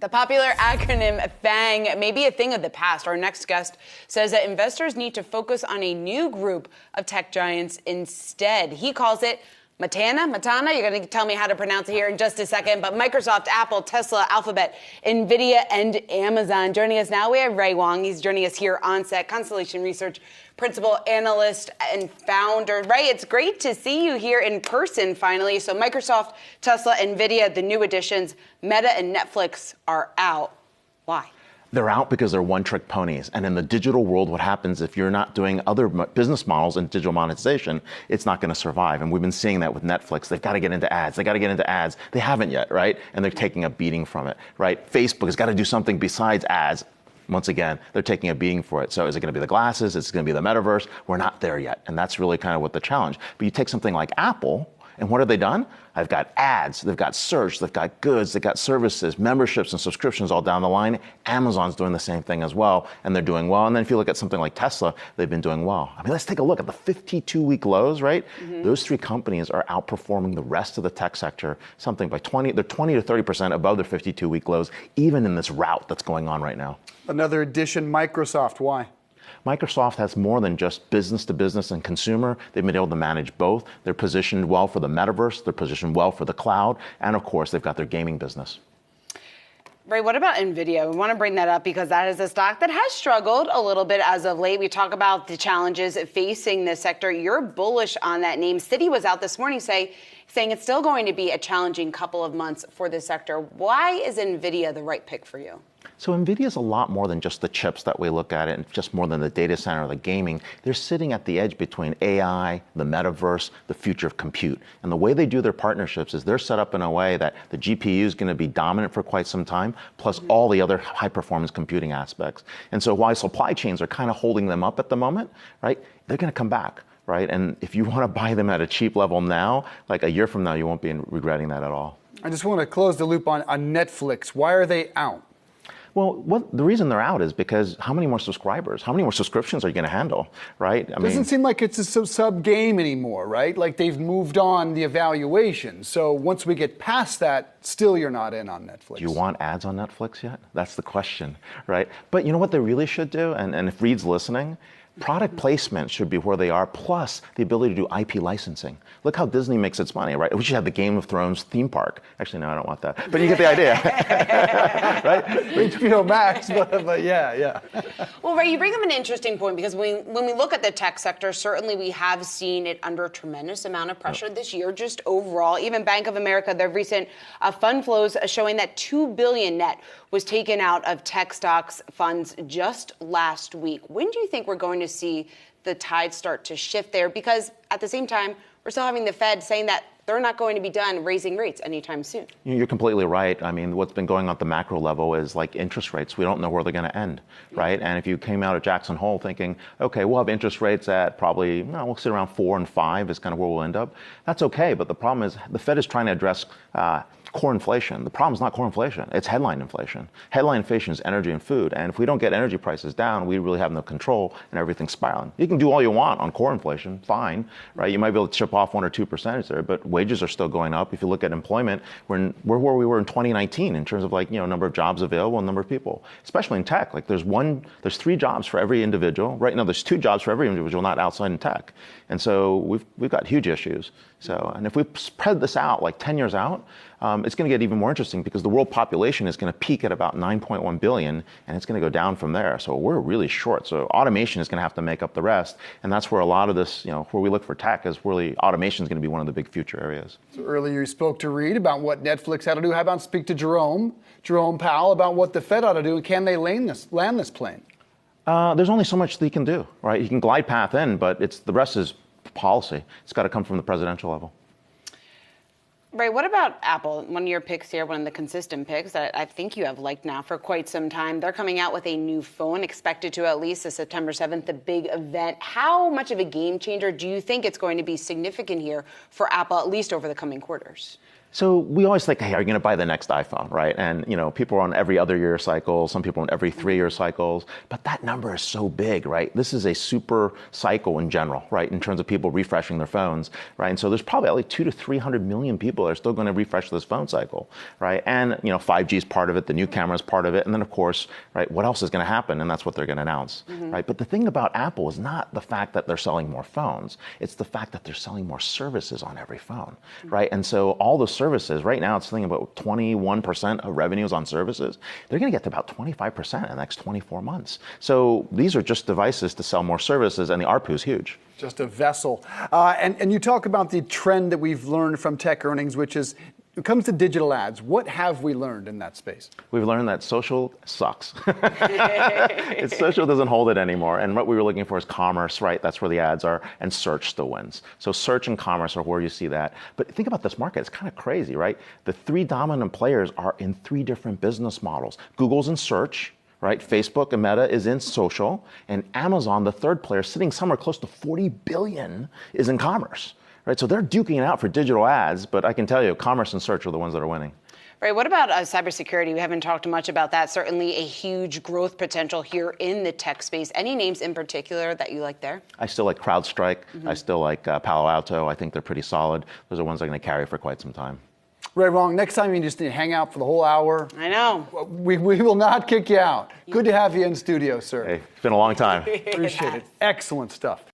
The popular acronym FAANG may be a thing of the past. Our next guest says that investors need to focus on a new group of tech giants instead. He calls it MATANA. You're going to tell me how to pronounce it here in just a second. But Microsoft, Apple, Tesla, Alphabet, Nvidia, and Amazon. Joining us now, we have Wang. He's joining us here on set, Constellation Research Principal Analyst and Founder. Ray, it's great to see you here in person finally. So Microsoft, Tesla, Nvidia, the new additions, Meta and Netflix are out. Why? They're out because they're one-trick ponies. And in the digital world, what happens if you're not doing other business models and digital monetization, it's not going to survive. And we've been seeing that with Netflix. They've got to get into ads. They haven't yet, right? And they're taking a beating from it, right? Facebook has got to do something besides ads. Once again, they're taking a beating for it. So is it going to be the glasses? Is it going to be the metaverse? We're not there yet. And that's really kind of what the challenge. But you take something like Apple, and what have they done? I've got ads, they've got search, they've got goods, they've got services, memberships and subscriptions all down the line. Amazon's doing the same thing as well, and they're doing well. And then if you look at something like Tesla, they've been doing well. I mean, let's take a look at the 52-week lows, right? Mm-hmm. Those three companies are outperforming the rest of the tech sector, something by 20 to 30% above their 52-week lows, even in this rout that's going on right now. Another addition, Microsoft. Why? Microsoft has more than just business to business and consumer. They've been able to manage both. They're positioned well for the metaverse. They're positioned well for the cloud. And of course, they've got their gaming business. Ray, what about Nvidia? We want to bring that up because that is a stock that has struggled a little bit as of late. We talk about the challenges facing this sector. You're bullish on that name. Citi was out this morning saying it's still going to be a challenging couple of months for this sector. Why is Nvidia the right pick for you? So Nvidia is a lot more than just the chips that we look at, and just more than the data center or the gaming. They're sitting at the edge between AI, the metaverse, the future of compute. And the way they do their partnerships is they're set up in a way that the GPU is going to be dominant for quite some time, plus all the other high-performance computing aspects. And so while supply chains are kind of holding them up at the moment, right, they're going to come back. Right? And if you want to buy them at a cheap level now, like a year from now, you won't be regretting that at all. I just want to close the loop on Netflix. Why are they out? Well, the reason they're out is because how many more subscribers, how many more subscriptions are you going to handle, right? Doesn't seem like it's a sub game anymore, right? Like they've moved on the evaluation. So once we get past that, still you're not in on Netflix. Do you want ads on Netflix yet? That's the question, right? But you know what they really should do? And if Reed's listening, product placement should be where they are, plus the ability to do IP licensing. Look how Disney makes its money, right? We should have the Game of Thrones theme park. Actually, no, I don't want that. But you get the idea, right? HBO Max, but yeah. Well, Ray, you bring up an interesting point because when we look at the tech sector, certainly we have seen it under a tremendous amount of pressure this year, just overall. Even Bank of America, their recent fund flows showing that $2 billion net was taken out of tech stocks funds just last week. When do you think we're going to see the tide start to shift there? Because at the same time, we're still having the Fed saying that they're not going to be done raising rates anytime soon. You're completely right. I mean, what's been going on at the macro level is like interest rates. We don't know where they're going to end, right? And if you came out of Jackson Hole thinking, okay, we'll have interest rates at probably, we'll sit around 4 and 5 is kind of where we'll end up. That's okay, but the problem is the Fed is trying to address core inflation. The problem is not core inflation, it's headline inflation. Headline inflation is energy and food, and if we don't get energy prices down, we really have no control and everything's spiraling. You can do all you want on core inflation, fine, right? You might be able to chip off 1 or 2% there, but wages are still going up. If you look at employment, we're where we were in 2019 in terms of number of jobs available and number of people, especially in tech. Like there's 3 jobs for every individual. Right now there's 2 jobs for every individual not outside in tech. And so we've got huge issues. So, and if we spread this out like 10 years out, it's going to get even more interesting because the world population is going to peak at about 9.1 billion, and it's going to go down from there. So we're really short. So automation is going to have to make up the rest, and that's where a lot of this, where we look for tech is really automation is going to be one of the big future areas. So earlier you spoke to Reed about what Netflix had to do. How about speak to Jerome Powell about what the Fed ought to do, and can they land this plane? There's only so much that he can do, right? He can glide path in, but the rest is policy. It's got to come from the presidential level. Ray, what about Apple? One of your picks here, one of the consistent picks that I think you have liked now for quite some time. They're coming out with a new phone, expected to at least September 7th, the big event. How much of a game changer do you think it's going to be significant here for Apple, at least over the coming quarters? So we always think, hey, are you going to buy the next iPhone, right? And people are on every other year cycle, some people on every 3-year cycles, but that number is so big, right? This is a super cycle in general, right? In terms of people refreshing their phones, right? And so there's probably like 200 to 300 million people that are still going to refresh this phone cycle, right? And 5G is part of it, the new camera is part of it, and then of course, right? What else is going to happen? And that's what they're going to announce, right? But the thing about Apple is not the fact that they're selling more phones; it's the fact that they're selling more services on every phone, right? And so all the services, right now it's thinking about 21% of revenues on services. They're going to get to about 25% in the next 24 months. So these are just devices to sell more services, and the ARPU is huge. Just a vessel. And you talk about the trend that we've learned from tech earnings, which is, when it comes to digital ads, what have we learned in that space? We've learned that social sucks. Social doesn't hold it anymore. And what we were looking for is commerce, right? That's where the ads are. And search still wins. So search and commerce are where you see that. But think about this market. It's kind of crazy, right? The 3 dominant players are in 3 different business models. Google's in search, right? Facebook and Meta is in social. And Amazon, the 3rd player, sitting somewhere close to 40 billion, is in commerce. Right, so they're duking it out for digital ads, but I can tell you, commerce and search are the ones that are winning. Right. What about cybersecurity? We haven't talked much about that. Certainly a huge growth potential here in the tech space. Any names in particular that you like there? I still like CrowdStrike. I still like Palo Alto. I think they're pretty solid. Those are ones that are going to carry for quite some time. Right, Wang, next time you just need to hang out for the whole hour. I know. We will not kick you out. Good to have you in studio, sir. Hey, it's been a long time. Appreciate it. Excellent stuff.